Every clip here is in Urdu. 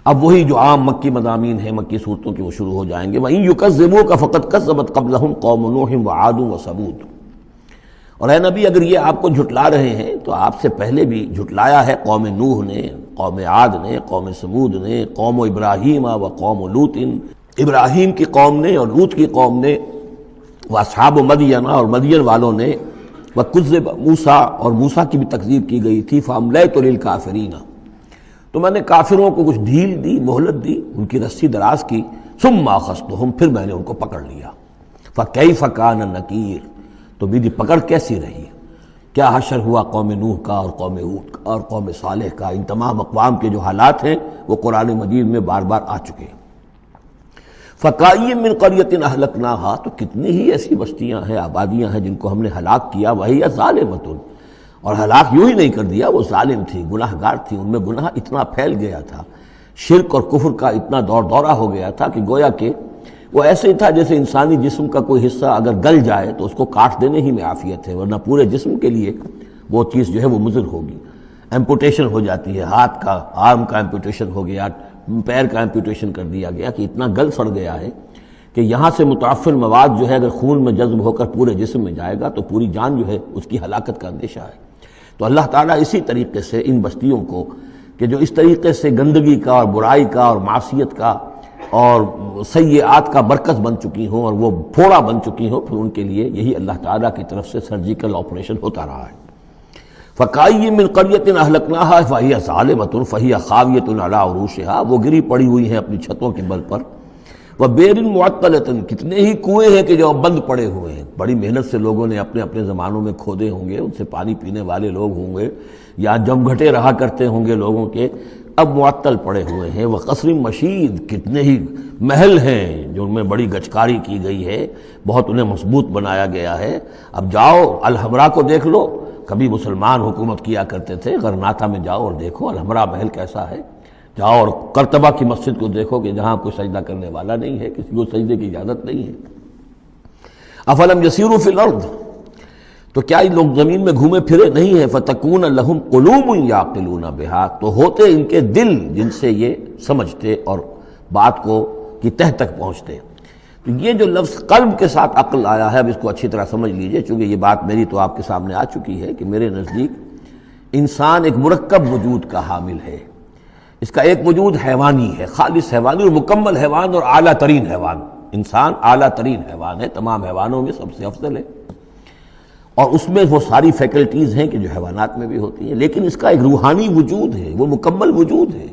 اب وہی جو عام مکی مضامین ہیں مکی صورتوں کے وہ شروع ہو جائیں گے. وَإِن يُكَذِّبُوكَ فَقَدْ كَذَّبَتْ قَبْلَهُمْ قَوْمُ نُوحٍ وَعَادٌ وَثَمُودُ. اور اے نبی اگر یہ آپ کو جھٹلا رہے ہیں تو آپ سے پہلے بھی جھٹلایا ہے قوم نوح نے، قوم عاد نے، قوم سمود نے، قوم ابراہیم و قوم لوط، ابراہیم کی قوم نے اور لوط کی قوم نے، واصحاب مدین اور مدین والوں نے، وکذب موسیٰ اور موسیٰ کی بھی تکذیب کی گئی تھی. فَأَمْلَيْتُ لِلْكَافِرِينَ، تو میں نے کافروں کو کچھ ڈھیل دی، مہلت دی، ان کی رسی دراز کی. ثُمَّ أَخَذْتُهُمْ، پھر میں نے ان کو پکڑ لیا. فَكَيْفَ كَانَ نَكِيرٌ، تو میری پکڑ کیسی رہی، کیا حشر ہوا قوم نوح کا اور قوم ہود کا اور قوم صالح کا. ان تمام اقوام کے جو حالات ہیں وہ قرآن مجید میں بار بار آ چکے ہیں. فَكَأَيٍّ مِّن قَرْيَةٍ أَهْلَكْنَاهَا، تو کتنی ہی ایسی بستیاں ہیں، آبادیاں ہیں جن کو ہم نے ہلاک کیا. وَهِيَ ظَالِمَةٌ، اور ہلاک یوں ہی نہیں کر دیا، وہ ظالم تھی، گناہ گار تھی، ان میں گناہ اتنا پھیل گیا تھا، شرک اور کفر کا اتنا دور دورہ ہو گیا تھا کہ گویا کہ وہ ایسے ہی تھا جیسے انسانی جسم کا کوئی حصہ اگر گل جائے تو اس کو کاٹ دینے ہی میں عافیت ہے، ورنہ پورے جسم کے لیے وہ چیز جو ہے وہ مضر ہوگی. ایمپوٹیشن ہو جاتی ہے، ہاتھ کا، آرم کا ایمپوٹیشن ہو گیا، پیر کا ایمپوٹیشن کر دیا گیا کہ اتنا گل سڑ گیا ہے کہ یہاں سے متعفن مواد جو ہے اگر خون میں جذب ہو کر پورے جسم میں جائے گا تو پوری جان جو ہے اس کی ہلاکت کا اندیشہ ہے. تو اللہ تعالیٰ اسی طریقے سے ان بستیوں کو کہ جو اس طریقے سے گندگی کا اور برائی کا اور معصیت کا اور سیئات کا مرکز بن چکی ہوں اور وہ پھوڑا بن چکی ہوں، پھر ان کے لیے یہی اللہ تعالیٰ کی طرف سے سرجیکل آپریشن ہوتا رہا ہے. فَكَأَيٍّ مِّن قَرْيَةٍ أَهْلَكْنَاهَا فَهِيَ ظَالِمَةٌ فَهِيَ خَاوِيَةٌ عَلَىٰ عُرُوشِهَا، وہ گری پڑی ہوئی ہیں اپنی چھتوں کے بل پر. وَبِئْرٍ مُعَطَّلَةٍ، کتنے ہی کنویں ہیں کہ جو بند پڑے ہوئے ہیں، بڑی محنت سے لوگوں نے اپنے اپنے زمانوں میں کھودے ہوں گے، ان سے پانی پینے والے لوگ ہوں گے یا جمگھٹے رہا کرتے ہوں گے لوگوں کے، اب معطل پڑے ہوئے ہیں. وَقَصْرٍ مَشِيدٍ، کتنے ہی محل ہیں جو ان میں بڑی گچکاری کی گئی ہے، بہت انہیں مضبوط بنایا گیا ہے. اب جاؤ الحمرا کو دیکھ لو، کبھی مسلمان حکومت کیا کرتے تھے، غرناطہ میں جاؤ اور دیکھو الحمرا محل کیسا ہے. جاؤ اور قرطبہ کی مسجد کو دیکھو کہ جہاں کوئی سجدہ کرنے والا نہیں ہے، کسی کو سجدے کی اجازت نہیں ہے. افلم یسیروا فی الارض، تو کیا یہ لوگ زمین میں گھومے پھرے نہیں ہیں. فتکون لہم قلوب یعقلون بہا، تو ہوتے ان کے دل جن سے یہ سمجھتے اور بات کو کی تہ تک پہنچتے. تو یہ جو لفظ قلب کے ساتھ عقل آیا ہے، اب اس کو اچھی طرح سمجھ لیجئے، چونکہ یہ بات میری تو آپ کے سامنے آ چکی ہے کہ میرے نزدیک انسان ایک مرکب وجود کا حامل ہے. اس کا ایک وجود حیوانی ہے، خالص حیوانی اور مکمل حیوان اور اعلیٰ ترین حیوان. انسان اعلیٰ ترین حیوان ہے، تمام حیوانوں میں سب سے افضل ہے، اور اس میں وہ ساری فیکلٹیز ہیں کہ جو حیوانات میں بھی ہوتی ہیں. لیکن اس کا ایک روحانی وجود ہے، وہ مکمل وجود ہے،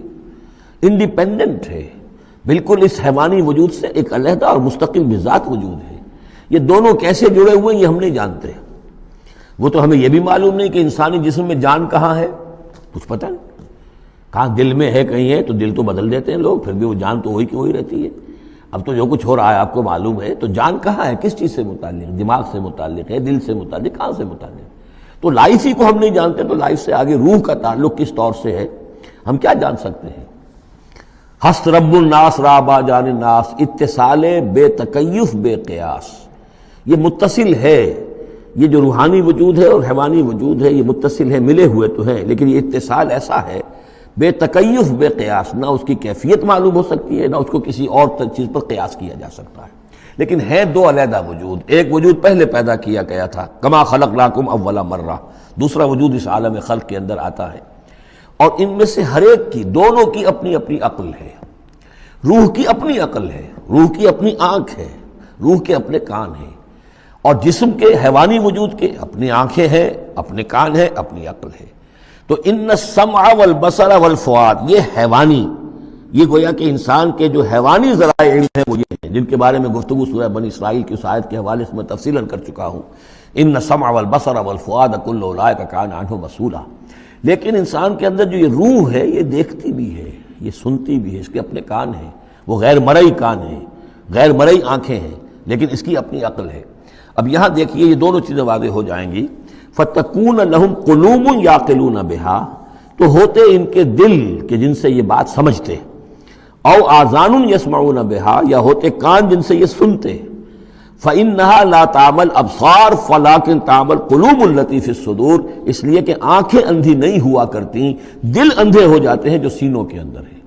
انڈیپینڈنٹ ہے، بالکل اس حیوانی وجود سے ایک علیحدہ اور مستقل بذات وجود ہے. یہ دونوں کیسے جڑے ہوئے ہیں یہ ہم نہیں جانتے. وہ تو ہمیں یہ بھی معلوم نہیں کہ انسانی جسم میں جان کہاں ہے، کچھ پتہ نہیں. کہاں دل میں ہے، کہیں ہے، تو دل تو بدل دیتے ہیں لوگ، پھر بھی وہ جان تو وہی کی وہی رہتی ہے. اب تو جو کچھ ہو رہا ہے آپ کو معلوم ہے، تو جان کہاں ہے، کس چیز سے متعلق، دماغ سے متعلق ہے، دل سے متعلق، کہاں سے متعلق. تو لائف ہی کو ہم نہیں جانتے، تو لائف سے آگے روح کا تعلق کس طور سے ہے ہم کیا جان سکتے ہیں. ہست رب الناس رابا جان الناس، اتصال بے تکیف بے قیاس، یہ متصل ہے. یہ جو روحانی وجود ہے اور حیوانی وجود ہے یہ متصل ہے، ملے ہوئے تو ہیں، لیکن یہ اتصال ایسا ہے بے تکیف بے قیاس، نہ اس کی کیفیت معلوم ہو سکتی ہے، نہ اس کو کسی اور چیز پر قیاس کیا جا سکتا ہے. لیکن ہے دو علیحدہ وجود. ایک وجود پہلے پیدا کیا گیا تھا، کما خلقناکم اول مرہ، دوسرا وجود اس عالم خلق کے اندر آتا ہے. اور ان میں سے ہر ایک کی، دونوں کی اپنی اپنی عقل ہے. روح کی اپنی عقل ہے، روح کی اپنی آنکھ ہے، روح کے اپنے کان ہیں، اور جسم کے حیوانی وجود کے اپنی آنکھیں ہیں، اپنے کان ہیں، اپنی عقل ہے. تو ان السمع والبصر والفؤاد، یہ حیوانی، یہ گویا کہ انسان کے جو حیوانی ذرائع علم ہیں وہ یہ ہیں جن کے بارے میں گفتگو سورہ بنی اسرائیل کی اس آیت کے حوالے سے میں تفصیلاً کر چکا ہوں. ان السمع والبصر والفؤاد کل اولئک کان عنہ مسئولا. لیکن انسان کے اندر جو یہ روح ہے یہ دیکھتی بھی ہے، یہ سنتی بھی ہے، اس کے اپنے کان ہیں، وہ غیر مرئی کان ہیں، غیر مرئی آنکھیں ہیں، لیکن اس کی اپنی عقل ہے. اب یہاں دیکھیے یہ دونوں چیزیں واضح ہو جائیں گی. فَتَكُونَ لَهُمْ قُلُوبٌ يَعْقِلُونَ بِهَا، تو ہوتے ان کے دل کہ جن سے یہ بات سمجھتے، او آذان یسمعون بها، یا ہوتے کان جن سے یہ سنتے. فَإِنَّهَا لَا تَعْمَى الْأَبْصَارُ وَلَكِن تَعْمَى الْقُلُوبُ الَّتِي فِي الصُّدُورِ، اس لیے کہ آنکھیں اندھی نہیں ہوا کرتی، دل اندھے ہو جاتے ہیں جو سینوں کے اندر ہے.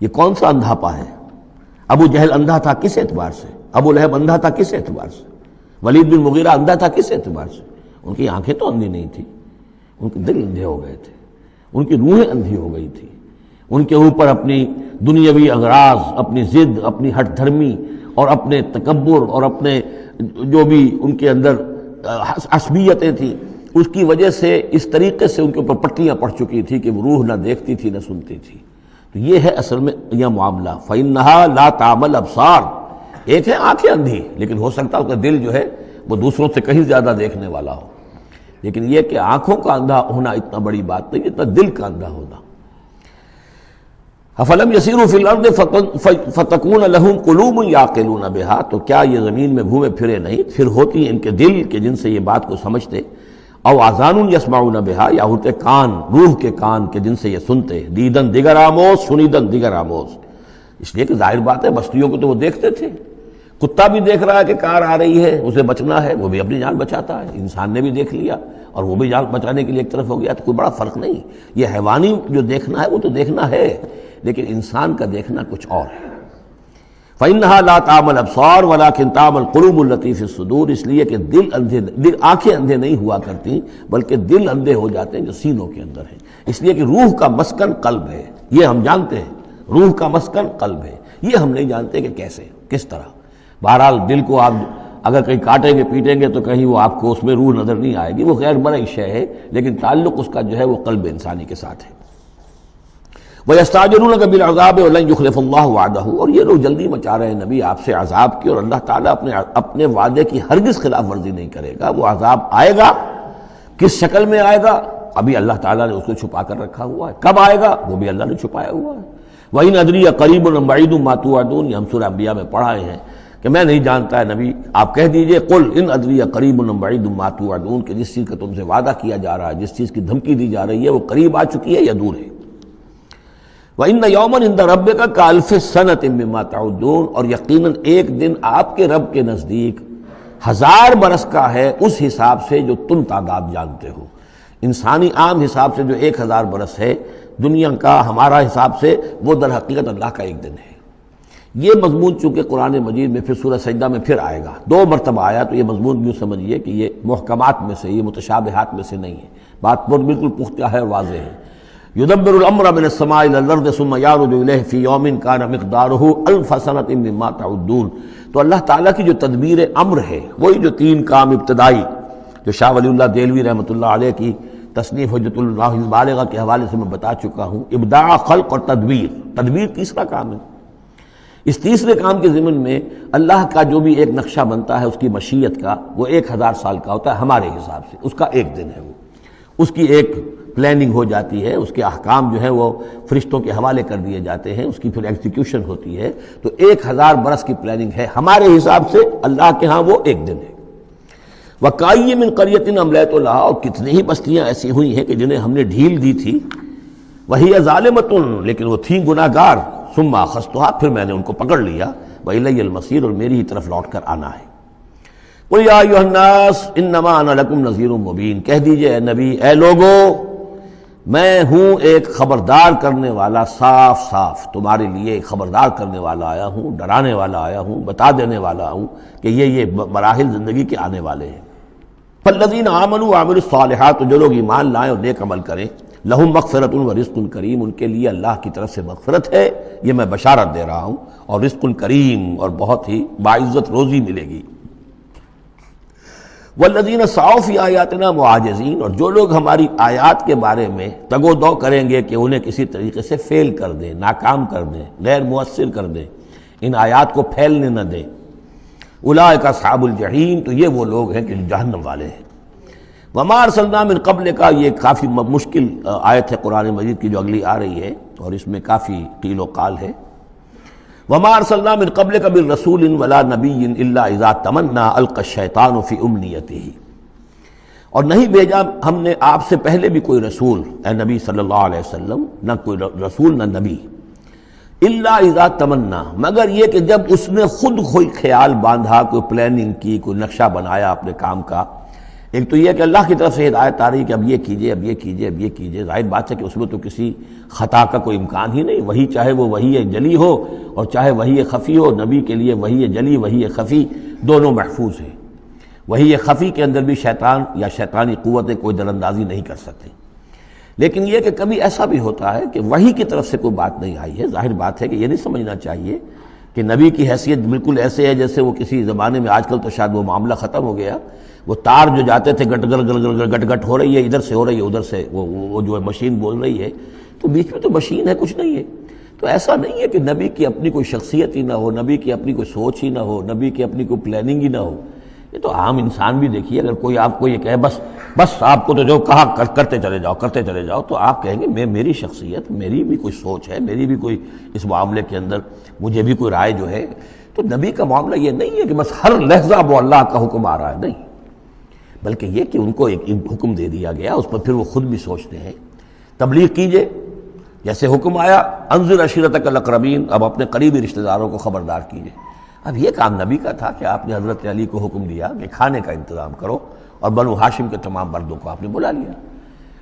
یہ کون سا اندھاپا ہے؟ ابو جہل اندھا تھا کس اعتبار سے؟ ابو لہب اندھا تھا کس اعتبار سے؟ ولید بن مغیرہ اندھا تھا کس اعتبار سے؟ ان کی آنکھیں تو اندھی نہیں تھی، ان کے دل اندھے ہو گئے تھے، ان کی روحیں اندھی ہو گئی تھی، ان کے اوپر اپنی دنیاوی اغراض، اپنی ضد، اپنی ہٹ دھرمی اور اپنے تکبر اور اپنے جو بھی ان کے اندر عصبیتیں تھیں، اس کی وجہ سے اس طریقے سے ان کے اوپر پٹیاں پڑ چکی تھی کہ وہ روح نہ دیکھتی تھی نہ سنتی تھی۔ تو یہ ہے اصل میں یہ معاملہ، فَإِنَّهَا لَا تَعْمَى الْأَبْصَارُ، ایک ہے آنکھیں اندھی، لیکن ہو سکتا ہے اس کا دل جو ہے وہ دوسروں سے کہیں زیادہ دیکھنے والا ہو، لیکن یہ کہ آنکھوں کا اندھا ہونا اتنا بڑی بات نہیں، اتنا دل کا اندھا ہونا۔ أَفَلَمْ يَسِيرُوا فِي الْأَرْضِ فَتَكُونَ لَهُمْ قُلُوبٌ يَعْقِلُونَ بِهَا، تو کیا یہ زمین میں گھومے پھرے نہیں، پھر ہوتی ہیں ان کے دل کہ جن سے یہ بات کو سمجھتے، او آذان یسمعون بہا، یا ہوتے کان، روح کے کان کہ جن سے یہ سنتے، دیدن دیگر آموز سنیدن دیگر آموز، اس لیے کہ ظاہر بات ہے بستیوں کو تو وہ دیکھتے تھے، کتا بھی دیکھ رہا ہے کہ کار آ رہی ہے، اسے بچنا ہے، وہ بھی اپنی جان بچاتا ہے، انسان نے بھی دیکھ لیا اور وہ بھی جان بچانے کے لیے ایک طرف ہو گیا، تو کوئی بڑا فرق نہیں۔ یہ حیوانی جو دیکھنا ہے وہ تو دیکھنا ہے، لیکن انسان کا دیکھنا کچھ اور ہے۔ فَإِنَّهَا لَا تَعْمَى الْأَبْصَارُ وَلَكِنْ تَعْمَى الْقُلُوبُ الَّتِي فِي الصُّدُورِ، اس لیے کہ آنکھیں اندھے نہیں ہوا کرتی بلکہ دل اندھے ہو جاتے ہیں جو سینوں کے اندر ہیں، اس لیے کہ روح کا مسکن قلب ہے، یہ ہم جانتے ہیں، روح کا مسکن قلب ہے، یہ ہم نہیں جانتے کہ کیسے، کس طرح۔ بہرحال دل کو آپ اگر کہیں کاٹیں گے پیٹیں گے تو کہیں وہ آپ کو اس میں روح نظر نہیں آئے گی، وہ غیر مرئی شے ہے، لیکن تعلق اس کا جو ہے وہ قلب انسانی کے ساتھ ہے۔ وَيَسْتَعْجِلُونَكَ بِالْعَذَابِ وَلَن يُخْلِفَ اللَّهُ وَعْدَهُ، اور یہ لوگ جلدی مچا رہے ہیں نبی آپ سے عذاب کی، اور اللہ تعالیٰ اپنے وعدے کی ہرگز خلاف ورزی نہیں کرے گا۔ وہ عذاب آئے گا، کس شکل میں آئے گا ابھی اللہ تعالیٰ نے اس کو چھپا کر رکھا ہوا ہے، کب آئے گا وہ بھی اللہ نے چھپایا ہوا ہے۔ وَإِنْ أَدْرِيَ قَرِيبٌ أَمْ بَعِيدٌ مَا تُوعَدُونَ، یہ ہم سورہ انبیاء میں پڑھائے ہیں کہ میں نہیں جانتا ہے نبی، آپ کہہ دیجئے قُلْ إِنْ أَدْرِيَ قَرِيبٌ أَمْ بَعِيدٌ مَا تُوعَدُونَ، کہ جس چیز کا تم سے وعدہ کیا جا رہا ہے، جس چیز کی دھمکی دی جا رہی ہے وہ قریب آ چکی ہے یا دور ہے۔ وَإِنَّ يَوْمًا عِندَ رَبِّكَ كَأَلْفِ سَنَةٍ مِّمَّا تَعُدُّونَ، اور یقیناً ایک دن آپ کے رب کے نزدیک 1000 برس کا ہے اس حساب سے جو تم تعداد جانتے ہو۔ انسانی عام حساب سے جو 1000 برس ہے، دنیا کا ہمارا حساب سے وہ در حقیقت اللہ کا ایک دن ہے۔ یہ مضمون چونکہ قرآن مجید میں پھر سورہ سجدہ میں پھر آئے گا، 2 مرتبہ آیا، تو یہ مضمون یوں سمجھیے کہ یہ محکمات میں سے، یہ متشابہات میں سے نہیں ہے، بات بالکل پختہ ہے اور واضح ہے۔ يُدَبِّرُ الْأَمْرَ مِنَ السَّمَاءِ إِلَى الْأَرْضِ ثُمَّ يَعْرُجُ إِلَيْهِ فِي يَوْمٍ كَانَ مِقْدَارُهُ أَلْفَ سَنَةٍ مِّمَّا تَعُدُّونَ، تو اللہ تعالیٰ کی جو تدبیر امر ہے، وہی جو 3 کام ابتدائی جو شاہ ولی اللہ دہلوی رحمۃ اللہ علیہ کی تصنیف حجت اللہ البالغہ کے حوالے سے میں بتا چکا ہوں، ابداع، خلق اور تدبیر، تدبیر تیسرا کام ہے۔ اس تیسرے کام کے ضمن میں اللہ کا جو بھی ایک نقشہ بنتا ہے اس کی مشیت کا، وہ 1000 سال کا ہوتا ہے ہمارے حساب سے، اس کا ایک دن ہے، وہ اس کی ایک پلاننگ ہو جاتی ہے، اس کے احکام جو ہیں وہ فرشتوں کے حوالے کر دیے جاتے ہیں، اس کی پھر ایگزیکیوشن ہوتی ہے، تو 1000 برس کی پلاننگ ہے ہمارے حساب سے، اللہ کے ہاں وہ ایک دن ہے۔ وَكَأَيٍّ مِّن قَرْيَةٍ أَمْلَيْتُ لَهَا، اور کتنی ہی بستیاں ایسی ہوئی ہیں کہ جنہیں ہم نے ڈھیل دی تھی، وَهِيَ ظَالِمَةٌ، لیکن وہ تھیں گناہ گار، ثُمَّ أَخَذْتُهَا، پھر میں نے ان کو پکڑ لیا، وَإِلَيَّ الْمَصِيرُ، اور میری ہی طرف لوٹ کر آنا ہے۔ قُلْ يَا أَيُّهَا النَّاسُ إِنَّمَا أَنَا لَكُمْ نَذِيرٌ مُّبِينٌ، کہہ دیجئے اے نبی، اے لوگو، میں ہوں ایک خبردار کرنے والا، صاف صاف تمہارے لیے ایک خبردار کرنے والا آیا ہوں، ڈرانے والا آیا ہوں، بتا دینے والا ہوں کہ یہ مراحل زندگی کے آنے والے ہیں۔ فالذین آمنوا وعملوا الصالحات، جو لوگ ایمان لائیں اور نیک عمل کریں، لہم مغفرۃ ورزق کریم، ان کے لیے اللہ کی طرف سے مغفرت ہے، یہ میں بشارت دے رہا ہوں، اور رزق کریم، اور بہت ہی باعزت روزی ملے گی۔ والذین سعوا فی آیاتنا معاجزین، اور جو لوگ ہماری آیات کے بارے میں تگ و دو کریں گے کہ انہیں کسی طریقے سے فیل کر دیں، ناکام کر دیں، غیر مؤثر کر دیں، ان آیات کو پھیلنے نہ دیں، اولئک اصحاب الجحیم، تو یہ وہ لوگ ہیں کہ جہنم والے ہیں۔ وما ارسلنا من قبلک، یہ کافی مشکل آیت ہے قرآن مجید کی جو اگلی آ رہی ہے، اور اس میں کافی قیل و قال ہے۔ وما ارسلنا من قبلک من رسول ولا نبی الا اذا تمنى القى الشیطان فی امنیتہ، اور نہیں بھیجا ہم نے آپ سے پہلے بھی کوئی رسول، اے نبی صلی اللہ علیہ وسلم، نہ کوئی رسول نہ نبی، الا اذا تمنا، مگر یہ کہ جب اس نے خود کوئی خیال باندھا، کوئی پلاننگ کی، کوئی نقشہ بنایا اپنے کام کا، ایک تو یہ کہ اللہ کی طرف سے ہدایت آ رہی کہ اب یہ کیجئے، اب یہ کیجئے، اب یہ کیجئے، ظاہر بات ہے کہ اس میں تو کسی خطا کا کوئی امکان ہی نہیں، وہی چاہے وہ وحی جلی ہو اور چاہے وحی خفی ہو، نبی کے لیے وحی جلی وحی خفی دونوں محفوظ ہیں۔ وحی خفی کے اندر بھی شیطان یا شیطانی قوتیں کوئی در اندازی نہیں کر سکتے، لیکن یہ کہ کبھی ایسا بھی ہوتا ہے کہ وحی کی طرف سے کوئی بات نہیں آئی ہے، ظاہر بات ہے کہ یہ نہیں سمجھنا چاہیے کہ نبی کی حیثیت بالکل ایسے ہے جیسے وہ کسی زمانے میں، آج کل تو شاید وہ معاملہ ختم ہو گیا، وہ تار جو جاتے تھے گٹ گٹ گٹ گٹ گٹ ہو رہی ہے، ادھر سے ہو رہی ہے ادھر سے وہ جو ہے مشین بول رہی ہے، تو بیچ میں تو مشین ہے، کچھ نہیں ہے۔ تو ایسا نہیں ہے کہ نبی کی اپنی کوئی شخصیت ہی نہ ہو، نبی کی اپنی کوئی سوچ ہی نہ ہو، نبی کی اپنی کوئی پلاننگ ہی نہ ہو۔ یہ تو عام انسان بھی دیکھیے، اگر کوئی آپ کو یہ کہے بس آپ کو تو جو کہا کرتے چلے جاؤ، تو آپ کہیں گے میری شخصیت، میری بھی کوئی سوچ ہے، میری بھی کوئی اس معاملے کے اندر مجھے بھی کوئی رائے جو ہے۔ تو نبی کا معاملہ یہ نہیں ہے کہ بس ہر لحظہ وہ اللہ کا حکم آ رہا ہے، نہیں، بلکہ یہ کہ ان کو ایک حکم دے دیا گیا، اس پر پھر وہ خود بھی سوچتے ہیں۔ تبلیغ کیجئے، جیسے حکم آیا انذر عشیرتک الاقربین، اب اپنے قریبی رشتہ داروں کو خبردار کیجئے۔ اب یہ کام نبی کا تھا کہ آپ نے حضرت علی کو حکم دیا کہ کھانے کا انتظام کرو، اور بنو ہاشم کے تمام مردوں کو آپ نے بلا لیا۔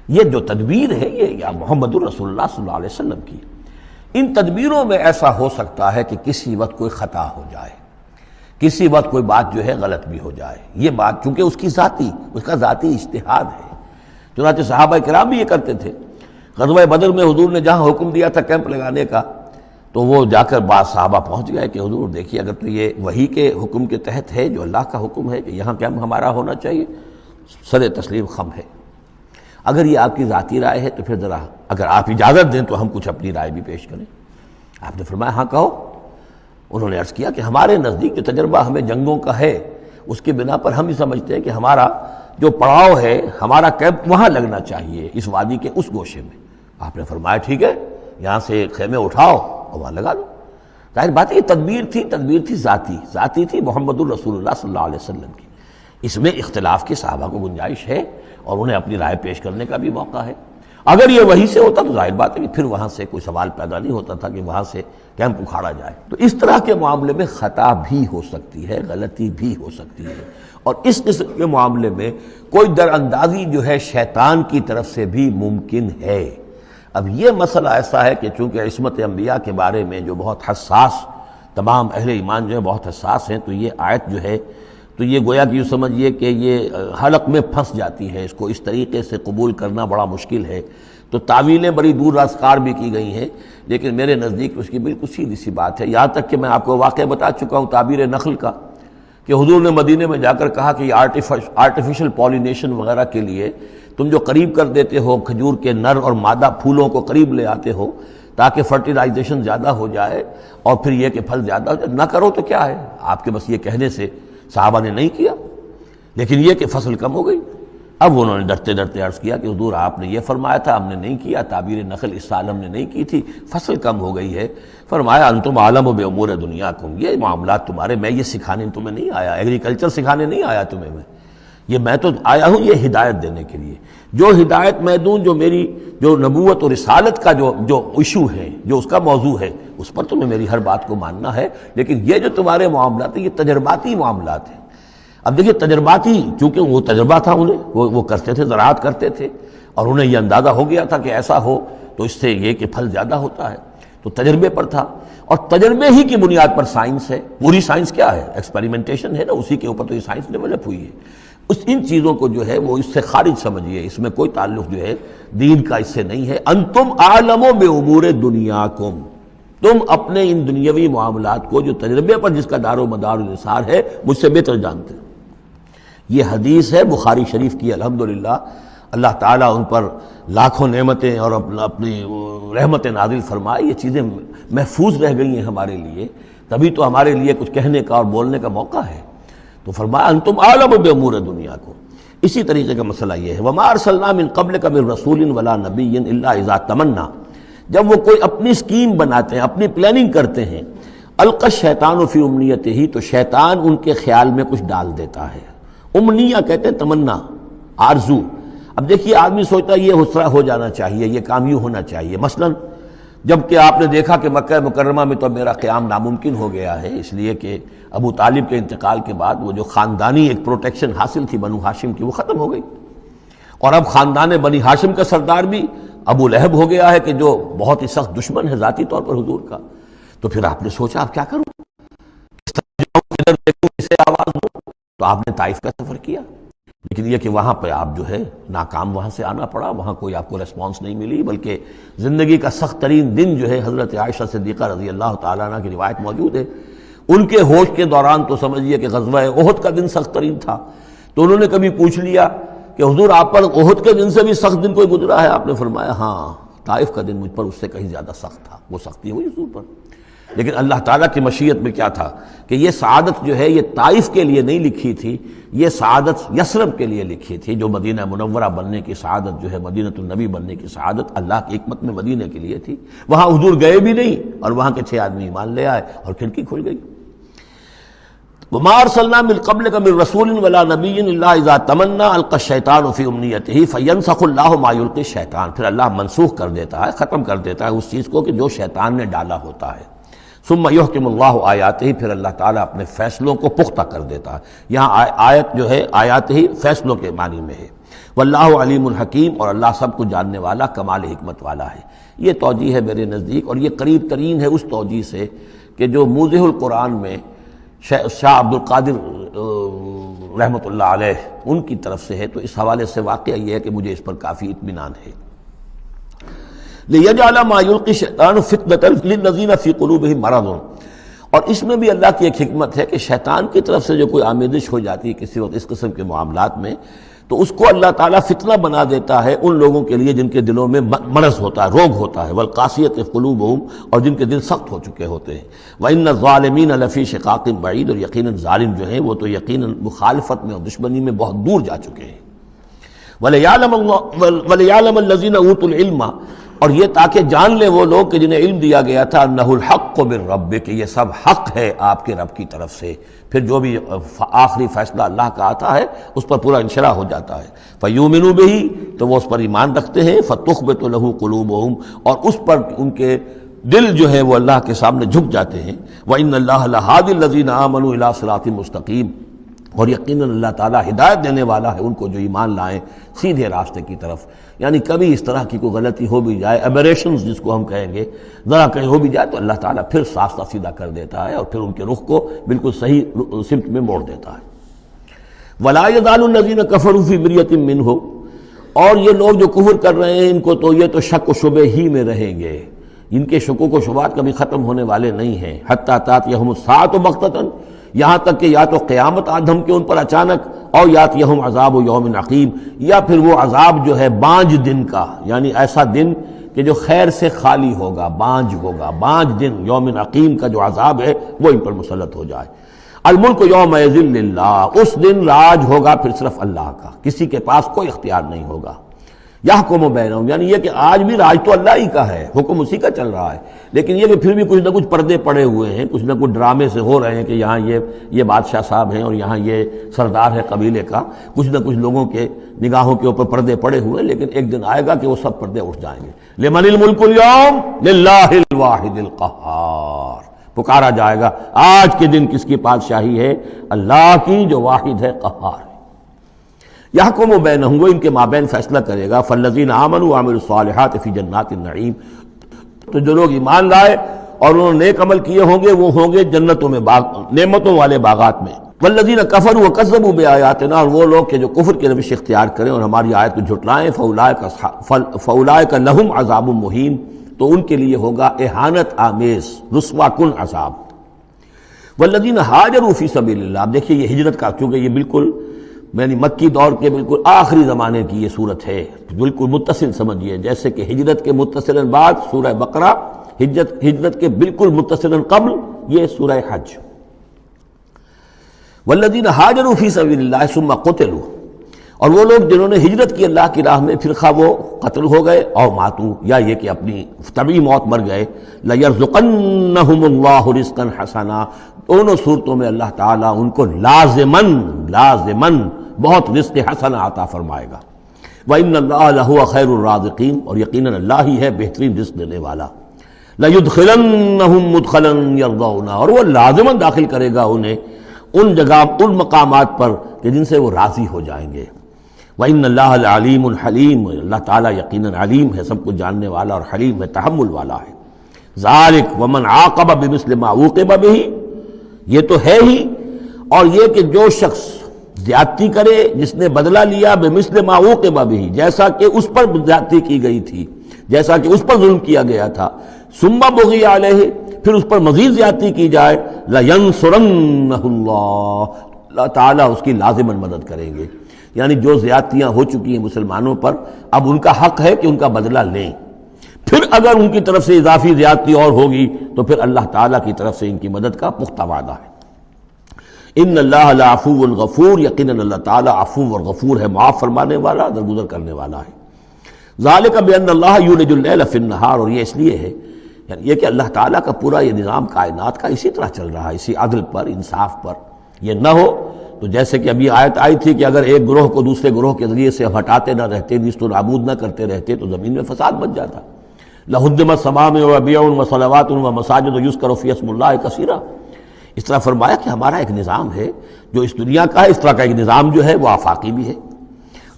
یہ جو تدبیر ہے یہ محمد الرسول اللہ صلی اللہ علیہ وسلم کی۔ ان تدبیروں میں ایسا ہو سکتا ہے کہ کسی وقت کوئی خطا ہو جائے، کسی وقت کوئی بات جو ہے غلط بھی ہو جائے، یہ بات چونکہ اس کا ذاتی اجتہاد ہے۔ چنانچہ صحابہ کرام بھی یہ کرتے تھے۔ غزوہ بدر میں حضور نے جہاں حکم دیا تھا کیمپ لگانے کا، تو وہ جا کر بعض صحابہ پہنچ گئے کہ حضور دیکھیے اگر تو یہ وحی کے حکم کے تحت ہے، جو اللہ کا حکم ہے کہ یہاں کیمپ ہمارا ہونا چاہیے، سر تسلیم خم ہے۔ اگر یہ آپ کی ذاتی رائے ہے تو پھر ذرا اگر آپ اجازت دیں تو ہم کچھ اپنی رائے بھی پیش کریں۔ آپ نے فرمایا ہاں کہو۔ انہوں نے عرض کیا کہ ہمارے نزدیک جو تجربہ ہمیں جنگوں کا ہے، اس کے بنا پر ہم یہ سمجھتے ہیں کہ ہمارا جو پڑاؤ ہے، ہمارا کیمپ وہاں لگنا چاہیے، اس وادی کے اس گوشے میں۔ آپ نے فرمایا ٹھیک ہے، یہاں سے خیمے اٹھاؤ اور وہاں لگا لو۔ ظاہر بات ہے یہ تدبیر تھی ذاتی تھی محمد الرسول اللہ صلی اللہ علیہ وسلم کی۔ اس میں اختلاف کی صحابہ کو گنجائش ہے اور انہیں اپنی رائے پیش کرنے کا بھی موقع ہے۔ اگر یہ وہی سے ہوتا تو ظاہر بات ہے کہ پھر وہاں سے کوئی سوال پیدا نہیں ہوتا تھا کہ وہاں سے کیمپ اکھاڑا جائے۔ تو اس طرح کے معاملے میں خطا بھی ہو سکتی ہے، غلطی بھی ہو سکتی ہے، اور اس قسم کے معاملے میں کوئی در اندازی جو ہے شیطان کی طرف سے بھی ممکن ہے۔ اب یہ مسئلہ ایسا ہے کہ چونکہ عصمت انبیاء کے بارے میں جو بہت حساس، تمام اہل ایمان جو ہے بہت حساس ہیں، تو یہ آیت جو ہے تو یہ گویا کہ یوں سمجھیے کہ یہ حلق میں پھنس جاتی ہے، اس کو اس طریقے سے قبول کرنا بڑا مشکل ہے۔ تو تعویلیں بڑی دور راسکار بھی کی گئی ہیں، لیکن میرے نزدیک اس کی بالکل سیدھی سی بات ہے۔ یہاں تک کہ میں آپ کو واقعہ بتا چکا ہوں تعبیر نخل کا، کہ حضور نے مدینے میں جا کر کہا کہ یہ آرٹیفیشل پولینیشن وغیرہ کے لیے تم جو قریب کر دیتے ہو کھجور کے نر اور مادہ پھولوں کو قریب لے آتے ہو تاکہ فرٹیلائزیشن زیادہ ہو جائے اور پھر یہ کہ پھل زیادہ ہو جائے، نہ کرو تو کیا ہے، آپ کے بس یہ کہنے سے صحابہ نے نہیں کیا، لیکن یہ کہ فصل کم ہو گئی۔ اب انہوں نے ڈرتے ڈرتے عرض کیا کہ حضور آپ نے یہ فرمایا تھا، ہم نے نہیں کیا، تعبیر نخل اس سال ہم نے نہیں کی تھی، فصل کم ہو گئی ہے۔ فرمایا انتم عالم بامور دنیاکم، یہ معاملات تمہارے، میں یہ سکھانے تمہیں نہیں آیا، ایگریکلچر سکھانے نہیں آیا تمہیں میں تو آیا ہوں یہ ہدایت دینے کے لیے۔ جو ہدایت میں دوں، جو میری جو نبوت اور رسالت کا جو ایشو ہے، جو اس کا موضوع ہے، اس پر تمہیں میری ہر بات کو ماننا ہے، لیکن یہ جو تمہارے معاملات ہیں یہ تجرباتی معاملات ہیں۔ اب دیکھیے تجرباتی، چونکہ وہ تجربہ تھا انہیں، وہ کرتے تھے، زراعت کرتے تھے، اور انہیں یہ اندازہ ہو گیا تھا کہ ایسا ہو تو اس سے یہ کہ پھل زیادہ ہوتا ہے، تو تجربے پر تھا، اور تجربے ہی کی بنیاد پر سائنس ہے۔ پوری سائنس کیا ہے؟ ایکسپیریمنٹیشن ہے نا، اسی کے اوپر تو یہ سائنس ڈیولپ ہوئی ہے۔ ان چیزوں کو جو ہے وہ اس سے خارج سمجھیے، اس میں کوئی تعلق جو ہے دین کا اس سے نہیں ہے۔ انتم عالم بامور دنیاکم، تم اپنے ان دنیاوی معاملات کو جو تجربے پر جس کا دار و مدار و نثار ہے مجھ سے بہتر جانتے ہیں۔ یہ حدیث ہے بخاری شریف کی، الحمدللہ اللہ تعالیٰ ان پر لاکھوں نعمتیں اور اپنی رحمت نازل فرمائے، یہ چیزیں محفوظ رہ گئی ہیں ہمارے لیے، تبھی تو ہمارے لیے کچھ کہنے کا اور بولنے کا موقع ہے۔ تو فرمایا انتم عالم بامور دنیاکم۔ اسی طریقے کا مسئلہ یہ ہے، وما ارسلنا من قبلک من رسول ولا نبی الا اذا تمنا، جب وہ کوئی اپنی اسکیم بناتے ہیں، اپنی پلاننگ کرتے ہیں، القی الشیطان فی امنیتہ، تو شیطان ان کے خیال میں کچھ ڈال دیتا ہے۔ امنیہ کہتے ہیں تمنا، آرزو۔ اب دیکھیے آدمی سوچتا ہے یہ اس طرح ہو جانا چاہیے، یہ کام یوں ہونا چاہیے، مثلا جبکہ آپ نے دیکھا کہ مکہ مکرمہ میں تو میرا قیام ناممکن ہو گیا ہے، اس لیے کہ ابو طالب کے انتقال کے بعد وہ جو خاندانی ایک پروٹیکشن حاصل تھی بنو ہاشم کی، وہ ختم ہو گئی، اور اب خاندان بنی ہاشم کا سردار بھی ابو لہب ہو گیا ہے کہ جو بہت ہی سخت دشمن ہے ذاتی طور پر حضور کا۔ تو پھر آپ نے سوچا اب کیا کروں، کس طرح جاؤں، کدھر دیکھوں، کسے آواز دوں؟ تو آپ نے طائف کا سفر کیا، لیکن یہ کہ وہاں پہ آپ جو ہے ناکام وہاں سے آنا پڑا، وہاں کوئی آپ کو ریسپانس نہیں ملی، بلکہ زندگی کا سخت ترین دن جو ہے حضرت عائشہ صدیقہ رضی اللہ تعالیٰ عنہ کی روایت موجود ہے، ان کے ہوش کے دوران تو سمجھیے کہ غزوہ احد کا دن سخت ترین تھا، تو انہوں نے کبھی پوچھ لیا کہ حضور آپ پر احد کے دن سے بھی سخت دن کوئی گزرا ہے؟ آپ نے فرمایا ہاں، طائف کا دن مجھ پر اس سے کہیں زیادہ سخت تھا، وہ سختی ہوئی حضور پر۔ لیکن اللہ تعالیٰ کی مشیت میں کیا تھا کہ یہ سعادت جو ہے یہ طائف کے لیے نہیں لکھی تھی، یہ سعادت یثرب کے لیے لکھی تھی، جو مدینہ منورہ بننے کی سعادت جو ہے، مدینہ النبی بننے کی سعادت اللہ کی حکمت میں مدینہ کے لیے تھی۔ وہاں حضور گئے بھی نہیں اور وہاں کے 6 آدمی ایمان لے آئے اور کھڑکی کھل گئی۔ وما ارسلنا من قبلک من رسول ولا نبی الا اذا تمنى القى الشیطان فی امنیته فینسخ اللہ ما یلقی الشیطان، پھر اللہ منسوخ کر دیتا ہے، ختم کر دیتا ہے اس چیز کو کہ جو شیطان نے ڈالا ہوتا ہے۔ ثم یحکم اللہ آیاتہ، پھر اللہ تعالیٰ اپنے فیصلوں کو پختہ کر دیتا ہے۔ یہاں آیت جو ہے آیات ہی فیصلوں کے معنی میں ہے۔ واللہ علیم الحکیم، اور اللہ سب کو جاننے والا، کمال حکمت والا ہے۔ یہ توجیہ ہے میرے نزدیک، اور یہ قریب ترین ہے اس توجیہ سے کہ جو موضح القرآن میں شاہ عبد القادر رحمۃ اللہ علیہ ان کی طرف سے ہے، تو اس حوالے سے واقعہ یہ ہے کہ مجھے اس پر کافی اطمینان ہے۔ لِيَجْعَلَ مَا يُلْقِي الشَّيْطَانُ فِتْنَةً لِلَّذِينَ فِي قُلُوبِهِم مَرَضٌ، اور اس میں بھی اللہ کی ایک حکمت ہے کہ شیطان کی طرف سے جو کوئی آمیزش ہو جاتی ہے کسی وقت اس قسم کے معاملات میں، تو اس کو اللہ تعالیٰ فتنہ بنا دیتا ہے ان لوگوں کے لیے جن کے دلوں میں مرض ہوتا ہے، روگ ہوتا ہے، وَالْقَاسِيَةِ قُلُوبُهُمْ، اور جن کے دل سخت ہو چکے ہوتے ہیں۔ وَإِنَّ الظَّالِمِينَ لَفِي شِقَاقٍ بَعِيدٍ، اور یقیناً ظالم جو ہیں وہ تو یقیناً مخالفت میں اور دشمنی میں بہت دور جا چکے ہیں۔ وَلِيَعْلَمَ الَّذِينَ أُوتُوا الْعِلْمَ، اور یہ تاکہ جان لے وہ لوگ کہ جنہیں علم دیا گیا تھا، انہ الحق من رب، کہ یہ سب حق ہے آپ کے رب کی طرف سے، پھر جو بھی آخری فیصلہ اللہ کا آتا ہے اس پر پورا انشراح ہو جاتا ہے۔ فیؤمنوا بہ، تو وہ اس پر ایمان رکھتے ہیں، فتخبت لہ قلوبہم، اور اس پر ان کے دل جو ہے وہ اللہ کے سامنے جھک جاتے ہیں۔ وان اللہ لہادی الذین آمنوا الی صراط مستقیم، اور یقیناً اللہ تعالیٰ ہدایت دینے والا ہے ان کو جو ایمان لائیں سیدھے راستے کی طرف۔ یعنی کبھی اس طرح کی کوئی غلطی ہو بھی جائے، ایبریشنز جس کو ہم کہیں گے، ذرا کہیں ہو بھی جائے تو اللہ تعالیٰ پھر راستہ سیدھا کر دیتا ہے اور پھر ان کے رخ کو بالکل صحیح سمت میں موڑ دیتا ہے۔ وَلَا يَزَالُ الَّذِينَ كَفَرُوا فِي مِرْيَةٍ مِّنْهُ، اور یہ لوگ جو کفر کر رہے ہیں ان کو تو یہ تو شک و شبہ ہی میں رہیں گے، ان کے شکوک و شبہات کبھی ختم ہونے والے نہیں ہیں۔ حَتَّىٰ تَأْتِيَهُمُ السَّاعَةُ بَغْتَةً، یہاں تک کہ یا تو قیامت آ دھمکے ان پر اچانک، اور یاتیہم عذاب یوم عقیم، یا پھر وہ عذاب جو ہے بانج دن کا، یعنی ایسا دن کہ جو خیر سے خالی ہوگا، بانج ہوگا، بانج دن، یوم عقیم کا جو عذاب ہے وہ ان پر مسلط ہو جائے۔ الملک یومئذ للہ، اس دن راج ہوگا پھر صرف اللہ کا، کسی کے پاس کوئی اختیار نہیں ہوگا۔ یحکم بینہم، یعنی یہ کہ آج بھی راج تو اللہ ہی کا ہے، حکم اسی کا چل رہا ہے، لیکن یہ کہ پھر بھی کچھ نہ کچھ پردے پڑے ہوئے ہیں، کچھ نہ کچھ ڈرامے سے ہو رہے ہیں کہ یہاں یہ بادشاہ صاحب ہیں اور یہاں یہ سردار ہے قبیلے کا، کچھ نہ کچھ لوگوں کے نگاہوں کے اوپر پردے پڑے ہوئے ہیں، لیکن ایک دن آئے گا کہ وہ سب پردے اٹھ جائیں گے۔ لمن الملک اليوم للہ الواحد القہار، پکارا جائے گا آج کے دن کس کی بادشاہی ہے؟ اللہ کی جو واحد ہے، قہار ہے۔ یحکم بینہم، وہ ان کے مابین فیصلہ کرے گا۔ فالذین آمنوا وعملوا الصالحات فی جنات النعیم، تو جو لوگ ایمان لائے اور انہوں نے نیک عمل کیے ہوں گے وہ ہوں گے جنتوں میں، نعمتوں والے باغات میں۔ والذین کفروا وکذبوا بآیاتنا، اور وہ لوگ کہ جو کفر کی روش اختیار کریں اور ہماری آیت کو جھٹلائیں، فاولئک لہم عذاب مہین، تو ان کے لیے ہوگا اہانت آمیز، رسوا کن عذاب۔ والذین ہاجروا فی سبیل اللہ، اب دیکھیے یہ ہجرت کا، کیونکہ یہ بالکل یعنی مکی دور کے بالکل آخری زمانے کی یہ صورت ہے، بالکل متصل سمجھیے، جیسے کہ ہجرت کے متصلاً بعد سورہ بقرہ، ہجرت کے بالکل متصلاً قبل یہ سورہ حج۔ والذین ہاجروا فی سبیل اللہ ثم قتلوا، اور وہ لوگ جنہوں نے ہجرت کی اللہ کی راہ میں، پھر خواہ وہ قتل ہو گئے اور ماتو، یا یہ کہ اپنی طبعی موت مر گئے، لَيَرْزُقَنَّهُمُ اللَّهُ رِزْقًا حَسَنًا، دونوں صورتوں میں اللہ تعالیٰ ان کو لازماً بہت رزق حسن عطا فرمائے گا۔ وَإِنَّ اللَّهَ لَهُوَ خَيْرُ الرَّازِقِينَ، اور یقیناً اللہ ہی ہے بہترین رزق دینے والا۔ لَيُدْخِلَنَّهُمْ مُدْخَلًا يَرْضَوْنَ، اور وہ لازماً داخل کرے گا انہیں ان جگہ ان مقامات پر کہ جن سے وہ راضی ہو جائیں گے۔ وَإِنَّ اللَّهَ الْعَلِيمُ الْحَلِيمُ، اللہ تعالیٰ یقیناً علیم ہے، سب کچھ جاننے والا، اور حلیم ہے، تحمل والا ہے۔ ذَلِكَ وَمَنْ عَاقَبَ بِمِثْلِ مَا عُوقِبَ بِهِ، یہ تو ہے ہی، اور یہ کہ جو شخص زیادتی کرے، جس نے بدلہ لیا بمثل ما عوقب بہ، جیسا کہ اس پر زیادتی کی گئی تھی، جیسا کہ اس پر ظلم کیا گیا تھا، ثم بغی علیہ، پھر اس پر مزید زیادتی کی جائے، لینصرنہ اللہ تعالیٰ اس کی لازماً مدد کریں گے۔ یعنی جو زیادتیاں ہو چکی ہیں مسلمانوں پر، اب ان کا حق ہے کہ ان کا بدلہ لیں، پھر اگر ان کی طرف سے اضافی زیادتی اور ہوگی تو پھر اللہ تعالیٰ کی طرف سے ان کی مدد کا پختہ وعدہ ہے۔ ان اللہ لعفو غفور، یقیناً اللہ تعالیٰ عفو اور غفور ہے، معاف فرمانے والا، درگزر کرنے والا ہے۔ ذالک بان اللہ یولج اللیل فی النہار، اور یہ اس لیے ہے، یعنی یہ کہ اللہ تعالیٰ کا پورا یہ نظام کائنات کا اسی طرح چل رہا ہے، اسی عدل پر، انصاف پر۔ یہ نہ ہو تو جیسے کہ ابھی آیت آئی تھی کہ اگر ایک گروہ کو دوسرے گروہ کے ذریعے سے ہٹاتے نہ رہتے، نیست و نابود نہ کرتے رہتے، تو زمین میں فساد بچ جاتا۔ لہدمت صوامع وبیع وصلوات ومساجد یذکر فی اسم اللہ کثیرا، اس طرح فرمایا کہ ہمارا ایک نظام ہے جو اس دنیا کا ہے، اس طرح کا ایک نظام جو ہے وہ آفاقی بھی ہے۔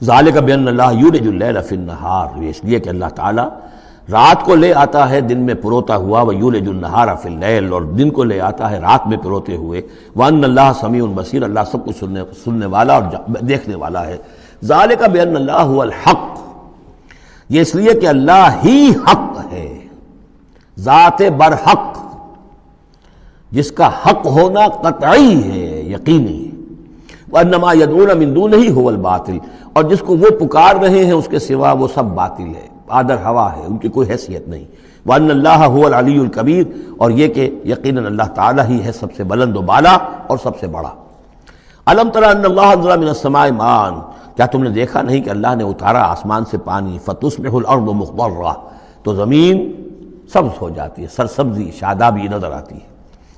ذالک بان اللہ یولج اللیل فی النہار، یہ اس لیے کہ اللہ تعالیٰ رات کو لے آتا ہے دن میں پروتا ہوا، ویولج النہار فی اللیل، اور دن کو لے آتا ہے رات میں پروتے ہوئے، وان اللہ سمیع بصیر، اللہ سب کچھ سننے والا اور دیکھنے والا ہے۔ ذالک بان اللہ هو الحق، یہ اس لیے کہ اللہ ہی حق ہے، ذات برحق، جس کا حق ہونا قطعی ہے، یقینی ہے۔ وَأَنَّمَا يَدْعُونَ مِن دُونِهِ هُوَ الْبَاطِلُ، اور جس کو وہ پکار رہے ہیں اس کے سوا وہ سب باطل ہے، آدر ہوا ہے، ان کی کوئی حیثیت نہیں۔ وَأَنَّ اللَّهَ هُوَ الْعَلِيُّ الْكَبِيرُ، اور یہ کہ یقیناً اللہ تعالیٰ ہی ہے سب سے بلند و بالا اور سب سے بڑا۔ أَلَمْ تَرَ أَنَّ اللَّهَ أَنزَلَ مِنَ السَّمَاءِ مَاءً، کیا تم نے دیکھا نہیں کہ اللہ نے اتارا آسمان سے پانی، فَتُصْبِحُ الْأَرْضُ مُخْضَرَّةً، تو زمین سبز ہو جاتی ہے، سرسبزی شادابی نظر آتی ہے۔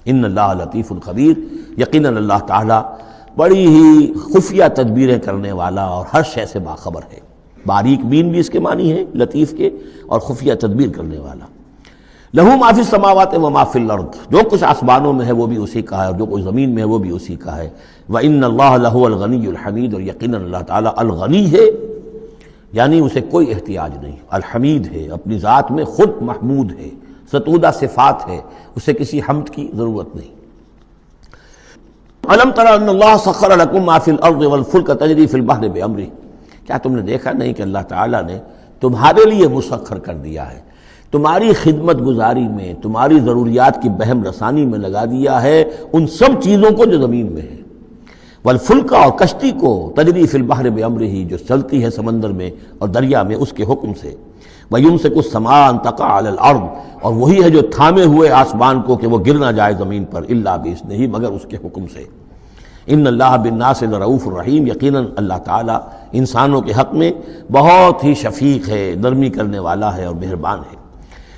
ان اللہ لطیف الخبیر، یقیناً اللہ تعالیٰ بڑی ہی خفیہ تدبیریں کرنے والا اور ہر شے سے باخبر ہے۔ باریک بین بھی اس کے معنی ہے لطیف کے، اور خفیہ تدبیر کرنے والا۔ لہو ما فی السماوات و ما فی الارض، جو کچھ آسمانوں میں ہے وہ بھی اسی کا ہے، اور جو کچھ زمین میں ہے وہ بھی اسی کا ہے۔ وان اللہ لہو الغنی الحمید، اور یقیناً اللہ تعالیٰ الغنی ہے، یعنی اسے کوئی احتیاج نہیں، الحمید ہے، اپنی ذات میں خود محمود ہے، ستودہ صفات ہے، اسے کسی حمد کی ضرورت نہیں۔ الم تر ان اللہ سخر لکم ما فی الارض والفلک تجری فی البحر بامرہ، کیا تم نے دیکھا نہیں کہ اللہ تعالیٰ نے تمہارے لیے مسخر کر دیا ہے، تمہاری خدمت گزاری میں، تمہاری ضروریات کی بہم رسانی میں لگا دیا ہے ان سب چیزوں کو جو زمین میں ہے، والفلک، اور کشتی کو، تجری فی البحر بامرہ، جو چلتی ہے سمندر میں اور دریا میں اس کے حکم سے، وَيُمْسِكُ السَّمَاءَ أَن تَقَعَ عَلَى الْأَرْضِ، اور وہی ہے جو تھامے ہوئے آسمان کو کہ وہ گر نہ جائے زمین پر، إِلَّا بِإِذْنِهِ، مگر اس کے حکم سے۔ ان اللہ بالناس لرؤوف الرحیم، یقیناً اللہ تعالیٰ انسانوں کے حق میں بہت ہی شفیق ہے، نرمی کرنے والا ہے اور مہربان ہے۔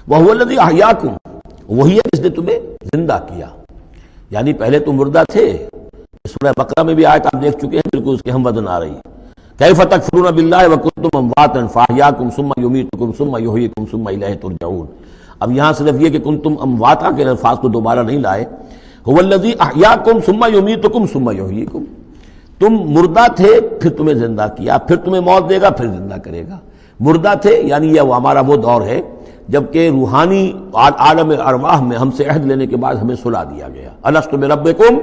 وَهُوَ الَّذِي أَحْيَاكُمْ، وہی ہے جس نے تمہیں زندہ کیا، یعنی پہلے تم مردہ تھے۔ سورہ بقرہ میں بھی آیت آپ دیکھ چکے ہیں، بالکل اس کے ہم وزن آ رہی ہے۔ کیف تکفرون باللہ وکنتم امواتا فاحیاکم ثم یمیتکم ثم یحییکم ثم الیہ ترجعون۔ اب یہاں صرف یہ کہ کنتم امواتا کے الفاظ کو دوبارہ نہیں لائے، هو الذی احیاکم ثم یمیتکم ثم یحییکم، تم مردہ تھے پھر تمہیں زندہ کیا، پھر تمہیں موت دے گا، پھر زندہ کرے گا۔ مردہ تھے یعنی یہ ہمارا وہ دور ہے جبکہ روحانی عالم ارواح میں ہم سے عہد لینے کے بعد ہمیں سلا دیا گیا، الست بربکم،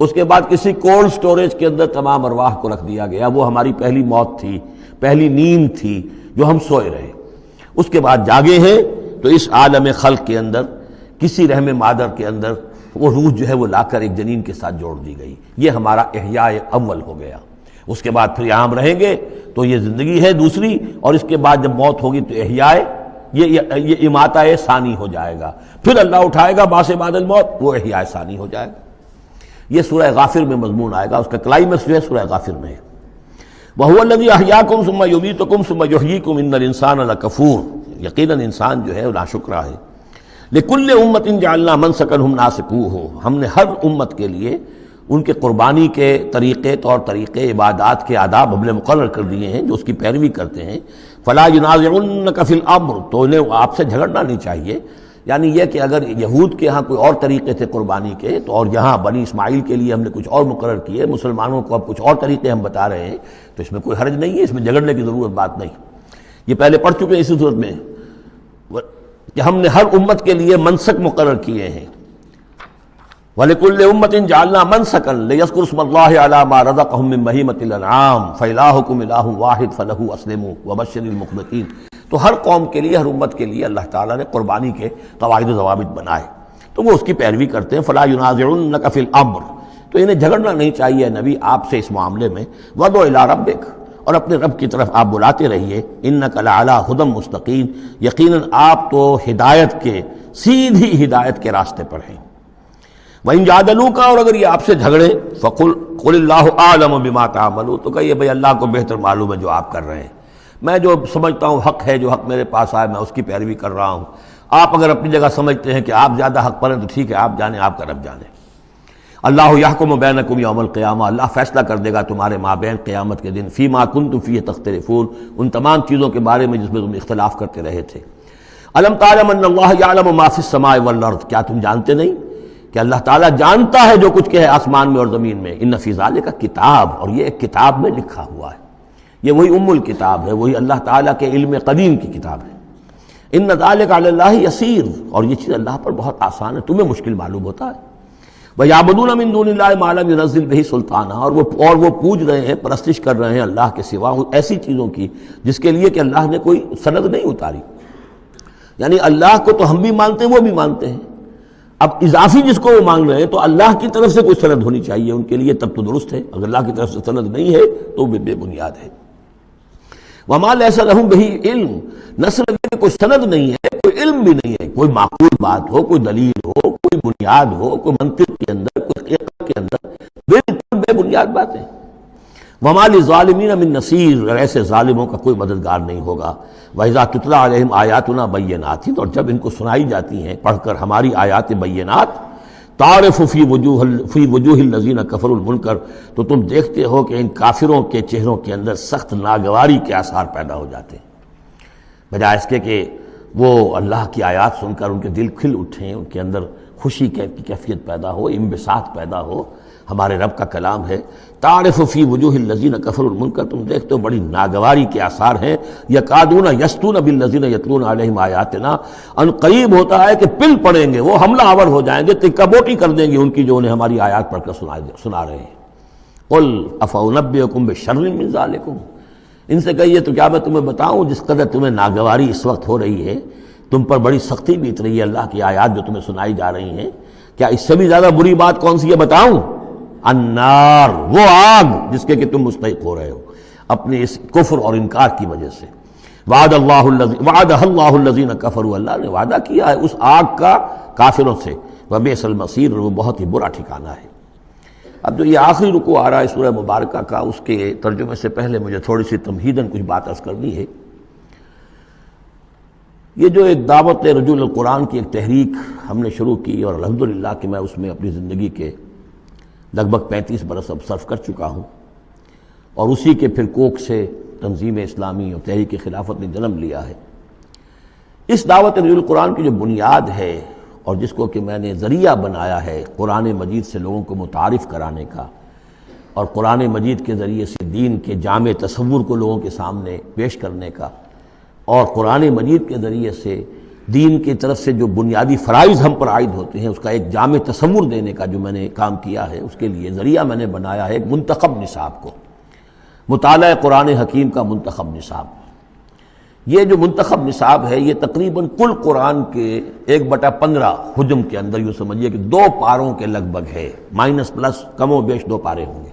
اس کے بعد کسی کولڈ سٹوریج کے اندر تمام ارواح کو رکھ دیا گیا، وہ ہماری پہلی موت تھی، پہلی نیند تھی جو ہم سوئے رہے۔ اس کے بعد جاگے ہیں تو اس عالم خلق کے اندر کسی رحم مادر کے اندر وہ روح جو ہے وہ لا کر ایک جنین کے ساتھ جوڑ دی گئی، یہ ہمارا احیاء اول ہو گیا۔ اس کے بعد پھر یہاں رہیں گے تو یہ زندگی ہے دوسری، اور اس کے بعد جب موت ہوگی تو احیاء یہ اماتہ ثانی ہو جائے گا، پھر اللہ اٹھائے گا بعد بعد الموت، وہ احیاء ثانی ہو جائے گا۔ یہ سورہ غافر میں مضمون آئے گا، اس کا کلائمیکس جو ہے سورہ غافر میں ہے۔ وَهُوَ الَّذِي أَحْيَاكُمْ ثُمَّ يُمِيتُكُمْ ثُمَّ يُحْيِيكُمْ إِنَّ الْإِنسَانَ لَكَفُورٌ، یقیناً انسان جو ہے وہ ناشکرا ہے۔ لِكُلِّ أُمَّةٍ جَعَلْنَا مَنسَكًا هُمْ نَاسِكُوهُ، ہم نے ہر امت کے لیے ان کے قربانی کے طریقے، طور طریقے، عبادات کے آداب ہم نے مقرر کر دیے ہیں جو اس کی پیروی کرتے ہیں۔ فَلَا يُنَازِعُنَّكَ فِي الْأَمْرِ، تو انہیں آپ سے جھگڑنا نہیں چاہیے، یعنی یہ کہ اگر یہود کے ہاں کوئی اور طریقے تھے قربانی کے تو اور یہاں بنی اسماعیل کے لیے ہم نے کچھ اور مقرر کیے، مسلمانوں کو اب کچھ اور طریقے ہم بتا رہے ہیں، تو اس میں کوئی حرج نہیں ہے، اس میں جھگڑنے کی ضرورت بات نہیں۔ یہ پہلے پڑھ چکے ہیں اسی صورت میں کہ ہم نے ہر امت کے لیے منسک مقرر کیے ہیں۔ وَلِكُلِّ أُمَّةٍ جَعَلْنَا مَنسَكًا لِيَذْكُرُوا اسْمَ اللَّهِ عَلَىٰ مَا رَزَقَهُم مِّن بَهِيمَةِ الْأَنْعَامِ فَإِلَٰهُكُمْ إِلَٰهٌ وَاحِدٌ فَلَهُ أَسْلِمُوا وَبَشِّرِ الْمُخْبِتِينَ۔ تو ہر قوم کے لیے، ہر امت کے لیے اللہ تعالیٰ نے قربانی کے قواعد و ضوابط بنائے، تو وہ اس کی پیروی کرتے ہیں۔ فَلَا يُنَازِعُنَّكَ فِي الْأَمْرِ، تو انہیں جھگڑنا نہیں چاہیے نبی آپ سے اس معاملے میں۔ وَادْعُ إِلَىٰ رَبِّكَ، اور اپنے رب کی طرف آپ بلاتے رہیے۔ إِنَّكَ لَعَلَىٰ هُدًى مُسْتَقِيمٍ، یقیناً آپ تو ہدایت کے، سیدھی ہدایت کے راستے پر ہیں۔ وَإِن جَادَلُوكَ، اور اگر یہ آپ سے جھگڑے، قُلِ اللَّهُ أَعْلَمُ بِمَا تَعْمَلُونَ، تو کہیے بھئی اللہ کو بہتر معلوم ہے جو آپ کر رہے ہیں، میں جو سمجھتا ہوں حق ہے، جو حق میرے پاس آئے میں اس کی پیروی کر رہا ہوں، آپ اگر اپنی جگہ سمجھتے ہیں کہ آپ زیادہ حق پر ہیں تو ٹھیک ہے، آپ جانیں، آپ کا رب جانے۔ اللہ یحکم بینکم یوم القیامہ، اللہ فیصلہ کر دے گا تمہارے مابین قیامت کے دن، فیما کنتم فیہ تختلفون، ان تمام چیزوں کے بارے میں جس میں تم اختلاف کرتے رہے تھے۔ الم تعلم ان اللہ یعلم ما فی السماء والارض، کیا تم جانتے نہیں کہ اللہ تعالیٰ جانتا ہے جو کچھ کہ ہے آسمان میں اور زمین میں۔ ان فی ذالک کتاب، اور یہ ایک کتاب میں لکھا ہوا ہے، یہ وہی ام الکتاب ہے، وہی اللہ تعالیٰ کے علم قدیم کی کتاب ہے۔ ان ذالک علی اللہ یسیر، اور یہ چیز اللہ پر بہت آسان ہے، تمہیں مشکل معلوم ہوتا ہے۔ وَيَعْبُدُونَ مِن دُونِ اللَّهِ مَا لَمْ يُنَزِّلْ بِهِ سُلْطَانًا، اور وہ پوج رہے ہیں، پرستش کر رہے ہیں اللہ کے سوا ایسی چیزوں کی جس کے لیے کہ اللہ نے کوئی سند نہیں اتاری۔ یعنی اللہ کو تو ہم بھی مانتے ہیں، وہ بھی مانتے ہیں، اب اضافی جس کو وہ مانگ رہے ہیں تو اللہ کی طرف سے کوئی سند ہونی چاہیے ان کے لیے، تب تو درست ہے۔ اگر اللہ کی طرف سے سند نہیں ہے تو وہ بے بنیاد ہے۔ وَمَا لَيْسَ لَهُم بِهِ عِلْمٌ، نہ صرف یہ کہ کوئی سند نہیں ہے، کوئی علم بھی نہیں ہے، کوئی معقول بات ہو، کوئی دلیل ہو، کوئی بنیاد ہو، کوئی منطق کے اندر، کوئی حقیقت کے اندر، بالکل بے بنیاد باتیں۔ وَمَا لِلظَّالِمِينَ مِن نَصِيرٍ، ایسے ظالموں کا کوئی مددگار نہیں ہوگا۔ وَإِذَا تُتْلَىٰ عَلَيْهِمْ آيَاتُنَا بَيِّنَاتٍ، اور جب ان کو سنائی جاتی ہیں پڑھ کر ہماری آیات بینات، تعرف فی وجوہ الذین کفروا المنکر، تو تم دیکھتے ہو کہ ان کافروں کے چہروں کے اندر سخت ناگواری کے آثار پیدا ہو جاتے ہیں، بجائے اس کے کہ وہ اللہ کی آیات سن کر ان کے دل کھل اٹھیں، ان کے اندر خوشی کی کیفیت پیدا ہو، انبساط پیدا ہو۔ ہمارے رب کا کلام ہے، تعرف فی وجوہ الذین کفروا المنکر، تم دیکھتے ہو بڑی ناگواری کے آثار ہیں۔ یکادون یسطون بالذین یتلون علیہم آیاتنا، ان قریب ہوتا ہے کہ پل پڑیں گے، وہ حملہ آور ہو جائیں گے، تکہ بوٹی کر دیں گے ان کی جو انہیں ہماری آیات پڑھ کر سنا رہے ہیں۔ قل افانبئکم بشر من ذالکم، ان سے کہیے تو کیا میں تمہیں بتاؤں جس قدر تمہیں ناگواری اس وقت ہو رہی ہے، تم پر بڑی سختی بیت رہی ہے اللہ کی آیات جو تمہیں سنائی جا رہی ہیں، کیا اس سے بھی زیادہ بری بات کون سی ہے بتاؤں؟ النار، وہ آگ جس کے کہ تم مستحق ہو رہے ہو اپنے اس کفر اور انکار کی وجہ سے۔ وعدہ اللہ الذین کفروا، اللہ نے وعدہ کیا ہے اس آگ کا کافروں سے، وبئس المصیر، وہ بہت ہی برا ٹھکانہ ہے۔ اب جو یہ آخری رکوع آ رہا ہے سورہ مبارکہ کا، اس کے ترجمے سے پہلے مجھے تھوڑی سی تمہیداً کچھ بات عرض کرنی ہے۔ یہ جو ایک دعوت رجوع القرآن کی ایک تحریک ہم نے شروع کی، اور الحمدللہ کہ میں اس میں اپنی زندگی کے لگ بھگ 35 برس اب صرف کر چکا ہوں، اور اسی کے پھر کوکھ سے تنظیم اسلامی اور تحریک خلافت نے جنم لیا ہے۔ اس دعوت رجوع القرآن کی جو بنیاد ہے اور جس کو کہ میں نے ذریعہ بنایا ہے قرآن مجید سے لوگوں کو متعارف کرانے کا، اور قرآن مجید کے ذریعے سے دین کے جامع تصور کو لوگوں کے سامنے پیش کرنے کا، اور قرآن مجید کے ذریعے سے دین کی طرف سے جو بنیادی فرائض ہم پر عائد ہوتے ہیں اس کا ایک جامع تصور دینے کا جو میں نے کام کیا ہے، اس کے لیے ذریعہ میں نے بنایا ہے ایک منتخب نصاب کو، مطالعہ قرآن حکیم کا منتخب نصاب۔ یہ جو منتخب نصاب ہے یہ تقریباً کل قرآن کے 1/15 حجم کے اندر یوں سمجھیے کہ 2 پاروں کے لگ بھگ ہے، مائنس پلس کم و بیش 2 پارے ہوں گے۔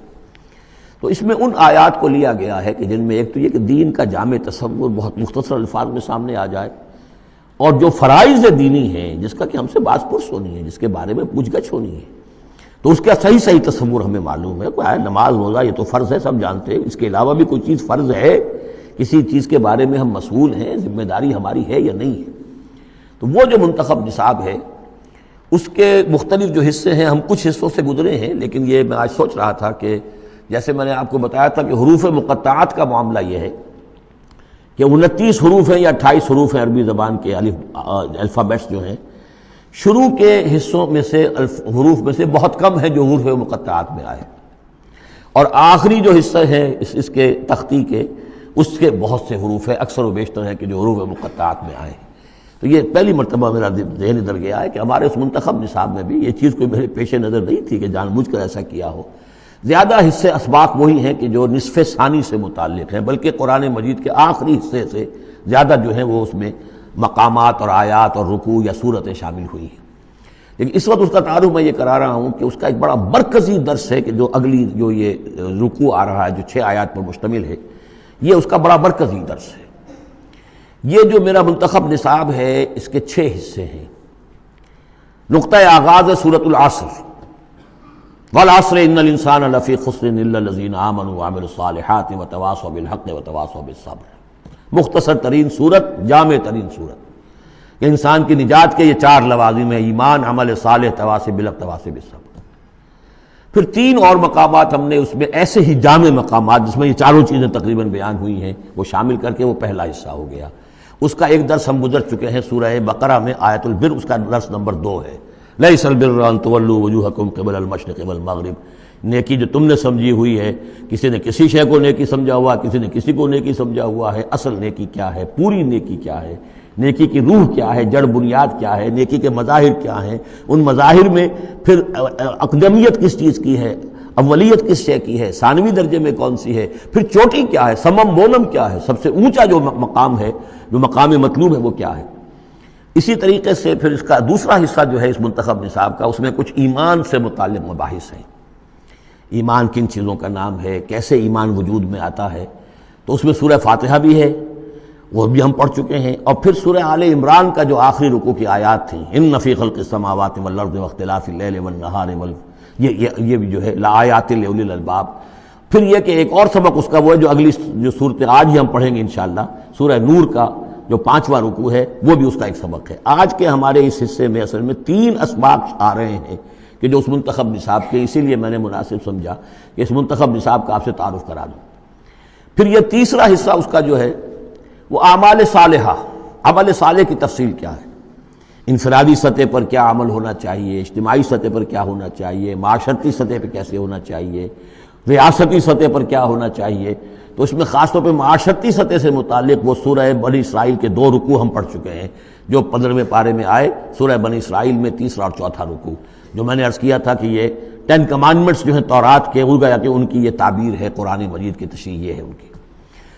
تو اس میں ان آیات کو لیا گیا ہے کہ جن میں ایک تو یہ کہ دین کا جامع تصور بہت مختصر الفاظ میں سامنے آ جائے، اور جو فرائض دینی ہیں جس کا کہ ہم سے باز پرس ہونی ہے، جس کے بارے میں پوچھ گچھ ہونی ہے، تو اس کا صحیح تصور ہمیں معلوم ہے۔ کوئی نماز روزہ یہ تو فرض ہے، سب جانتے ہیں، اس کے علاوہ بھی کوئی چیز فرض ہے، کسی چیز کے بارے میں ہم مسئول ہیں، ذمہ داری ہماری ہے یا نہیں ہے۔ تو وہ جو منتخب نصاب ہے اس کے مختلف جو حصے ہیں، ہم کچھ حصوں سے گزرے ہیں، لیکن یہ میں آج سوچ رہا تھا کہ جیسے میں نے آپ کو بتایا تھا کہ حروف مقطعات کا معاملہ یہ ہے کہ 29 حروف ہیں یا 28 حروف ہیں عربی زبان کے الفابیٹس جو ہیں، شروع کے حصوں میں سے حروف میں سے بہت کم ہے جو حروف مقطعات میں آئے، اور آخری جو حصہ ہے اس کے تختی کے، اس کے بہت سے حروف ہیں، اکثر و بیشتر ہے کہ جو حروف مقطعات میں آئے ہیں۔ تو یہ پہلی مرتبہ میرا ذہن ادھر گیا ہے کہ ہمارے اس منتخب نصاب میں بھی یہ چیز کوئی میرے پیش نظر نہیں تھی کہ جان بوجھ کر ایسا کیا ہو۔ زیادہ حصے اسباق وہی ہیں کہ جو نصف ثانی سے متعلق ہیں، بلکہ قرآن مجید کے آخری حصے سے زیادہ جو ہیں وہ اس میں مقامات اور آیات اور رکوع یا صورتیں شامل ہوئی ہیں۔ لیکن اس وقت اس کا تعارف میں یہ کرا رہا ہوں کہ اس کا ایک بڑا مرکزی درس ہے کہ جو اگلی جو یہ رکوع آ رہا ہے جو 6 آیات پر مشتمل ہے، یہ اس کا بڑا مرکزی درس ہے۔ یہ جو میرا منتخب نصاب ہے اس کے 6 حصے ہیں۔ نقطہ آغاز ہے سورۃ العصر، والعصر ان الانسان لفی خسر الا الذین آمنوا وعملوا الصالحات وتواصوا بالحق وتواصوا بالصبر۔ مختصر ترین صورت، جامع ترین صورت، کہ انسان کی نجات کے یہ 4 لوازم ہیں: ایمان، عمل صالح، تواصی بالحق، تواصی بالصبر۔ پھر 3 اور مقامات ہم نے اس میں ایسے ہی جامع مقامات جس میں یہ چاروں چیزیں تقریباً بیان ہوئی ہیں وہ شامل کر کے وہ پہلا حصہ ہو گیا۔ اس کا ایک درس ہم گزر چکے ہیں سورہ بقرہ میں، آیت البر، اس کا درس نمبر 2 ہے۔ لیس البر ان تولوا وجوہکم قبل المشرق والمغرب۔ نیکی جو تم نے سمجھی ہوئی ہے، کسی نے کسی شے کو نیکی سمجھا ہوا، کسی نے کسی کو نیکی سمجھا ہوا ہے۔ اصل نیکی کیا ہے، پوری نیکی کیا ہے، نیکی کی روح کیا ہے، جڑ بنیاد کیا ہے، نیکی کے مظاہر کیا ہیں، ان مظاہر میں پھر اقدمیت کس چیز کی ہے، اولیت کس شے کی ہے، ثانوی درجے میں کون سی ہے، پھر چوٹی کیا ہے، سمم بونم کیا ہے، سب سے اونچا جو مقام ہے، جو مقام مطلوب ہے وہ کیا ہے۔ اسی طریقے سے پھر اس کا دوسرا حصہ جو ہے اس منتخب نصاب کا، اس میں کچھ ایمان سے متعلق مباحث ہیں۔ ایمان کن چیزوں کا نام ہے، کیسے ایمان وجود میں آتا ہے، تو اس میں سورہ فاتحہ بھی ہے، وہ بھی ہم پڑھ چکے ہیں، اور پھر سورہ آل عمران کا جو آخری رکوع کی آیات تھیں، ان فی خلق السماوات والارض واختلاف اللیل والنہار یہ بھی جو ہے لآیات لأولی الالباب۔ پھر یہ کہ ایک اور سبق اس کا وہ ہے جو اگلی جو صورت آج ہی ہم پڑھیں گے انشاءاللہ، سورہ نور کا جو 5واں رکوع ہے وہ بھی اس کا ایک سبق ہے۔ آج کے ہمارے اس حصے میں اصل میں 3 اسباق آ رہے ہیں کہ جو اس منتخب نصاب کے، اسی لیے میں نے مناسب سمجھا کہ اس منتخب نصاب کا آپ سے تعارف کرا دوں۔ پھر یہ تیسرا حصہ اس کا جو ہے وہ اعمال صالحہ، عمل صالح کی تفصیل کیا ہے، انفرادی سطح پر کیا عمل ہونا چاہیے، اجتماعی سطح پر کیا ہونا چاہیے، معاشرتی سطح پہ کیسے ہونا چاہیے، ریاستی سطح پر کیا ہونا چاہیے۔ تو اس میں خاص طور پہ معاشرتی سطح سے متعلق وہ سورہ بنی اسرائیل کے 2 رکوع ہم پڑھ چکے ہیں جو 15ویں پارے میں آئے، سورہ بنی اسرائیل میں 3 اور 4 رکوع، جو میں نے عرض کیا تھا کہ یہ 10 کمانڈمنٹس جو ہیں تورات کے، وہ گویا کہ ان کی یہ تعبیر ہے، قرآن مجید کی تشریح یہ ہے ان کی۔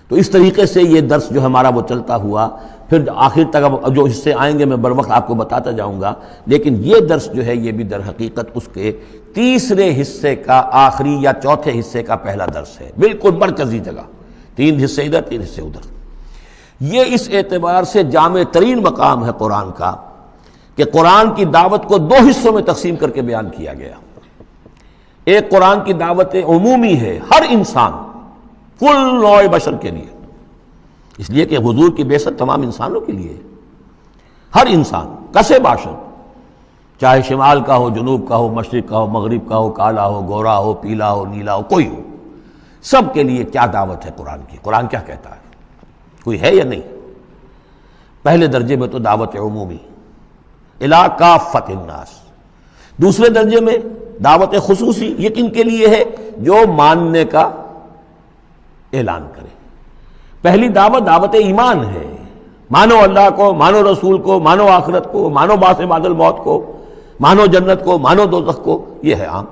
تو اس طریقے سے یہ درس جو ہمارا وہ چلتا ہوا، پھر آخر تک اب جو حصے آئیں گے میں بر وقت آپ کو بتاتا جاؤں گا، لیکن یہ درس جو ہے یہ بھی در حقیقت اس کے تیسرے حصے کا آخری یا چوتھے حصے کا پہلا درس ہے، بالکل مرکزی جگہ، 3 حصے ادھر 3 حصے ادھر۔ یہ اس اعتبار سے جامع ترین مقام ہے قرآن کا کہ قرآن کی دعوت کو 2 حصوں میں تقسیم کر کے بیان کیا گیا۔ ایک قرآن کی دعوت عمومی ہے، ہر انسان، کل نوع بشر کے لیے، اس لیے کہ حضور کی بعثت تمام انسانوں کے لیے، ہر انسان کسے باشد، چاہے شمال کا ہو، جنوب کا ہو، مشرق کا ہو، مغرب کا ہو، کالا ہو، گورا ہو، پیلا ہو، نیلا ہو، کوئی ہو، سب کے لیے کیا دعوت ہے قرآن کی، قرآن کیا کہتا ہے، کوئی ہے یا نہیں؟ پہلے درجے میں تو دعوت عمومی، الی کافۃ الناس۔ دوسرے درجے میں دعوت خصوصی، یہ کن کے لیے ہے؟ جو ماننے کا اعلان کرے۔ پہلی دعوت دعوت ایمان ہے، مانو اللہ کو، مانو رسول کو، مانو آخرت کو، مانو بعث بعد الموت کو، مانو جنت کو، مانو دوزخ کو، یہ ہے عام۔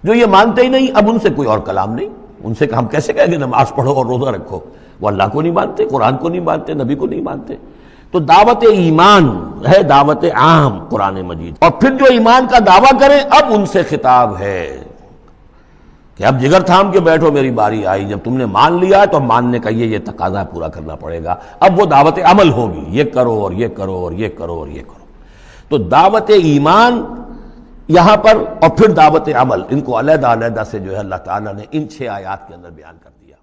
جو یہ مانتے ہی نہیں، اب ان سے کوئی اور کلام نہیں، ان سے ہم کیسے کہیں گے نماز پڑھو اور روزہ رکھو؟ وہ اللہ کو نہیں مانتے، قرآن کو نہیں مانتے، نبی کو نہیں مانتے۔ تو دعوت ایمان ہے، دعوت عام قرآن مجید۔ اور پھر جو ایمان کا دعویٰ کریں، اب ان سے خطاب ہے کہ اب جگر تھام کے بیٹھو، میری باری آئی، جب تم نے مان لیا تو ماننے کا یہ تقاضا پورا کرنا پڑے گا۔ اب وہ دعوت عمل ہوگی، یہ کرو اور یہ کرو اور یہ کرو اور یہ کرو۔ تو دعوت ایمان یہاں پر، اور پھر دعوت عمل، ان کو علیحدہ علیحدہ سے جو ہے اللہ تعالیٰ نے ان 6 آیات کے اندر بیان کر دیا۔